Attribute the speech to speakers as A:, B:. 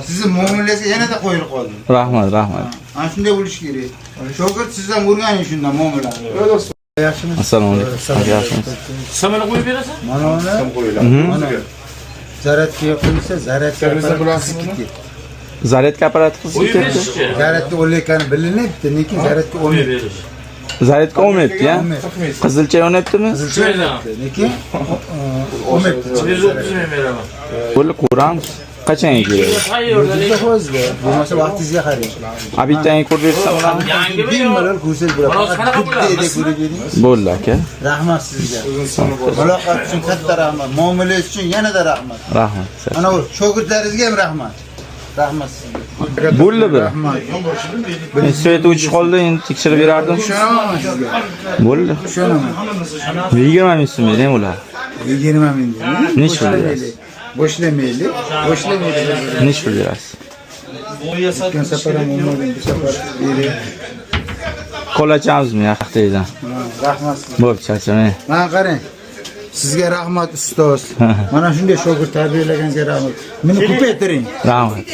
A: Sizni muomalangiz yanada qo'yilib qoldi.
B: Rahmat.
A: Ana shunday bo'lish kerak. Shogird sizdan o'rganing shundan muomalani. Yaxshimi?
B: Assalomu alaykum. Yaxshimisiz?
C: Samana qo'yib berasan?
A: Mana mana zaryadga qo'ysa zaryadga
B: Zaryadka apparati qizib ketdi.
A: zaryadga o'layotgani bilinibdi, lekin zaryadga olmaydi.
B: Zaryadka olmayapti, ya? Qizilcha yonyaptimi?
A: Lekin olmaydi.
B: Bo'lib ko'ramiz. Qachonga kerak?
A: Bo'lmasa vaqtingizga qarang.
B: Abitdan ko'rib bersam bo'ladimi?
A: Bemalol ko'rsangiz bo'ladi.
B: Bo'ldi aka.
A: Rahmat sizga. Muloqot uchun katta rahmat. Muomalangiz uchun yanada rahmat.
B: Rahmat.
A: Ana bu shogirdlaringizga ham rahmat. Rahmat sizga.
B: Bo'ldi bu. Men svet uchish qoldi, endi tekshirib berardim.
A: Tushunaman sizga.
B: Bo'ldi.
A: Tushunaman.
B: 20 ming so'm bering ular.
A: 20 ming.
B: Nech pul berasiz?
A: Boshlaymaylik.
B: Nech pul berasiz?
A: O'tgan safar ham olmadim, bu safar bering.
B: Qolachamizmi yaqtaydan?
A: Rahmat sizga.
B: Bo'pti, charchamang.
A: Mana qarang. Sizga rahmat ustoz. Mana shunday shogird tarbiyalaganingizga rahmat. Meni ko'paytiring.
B: Rahmat.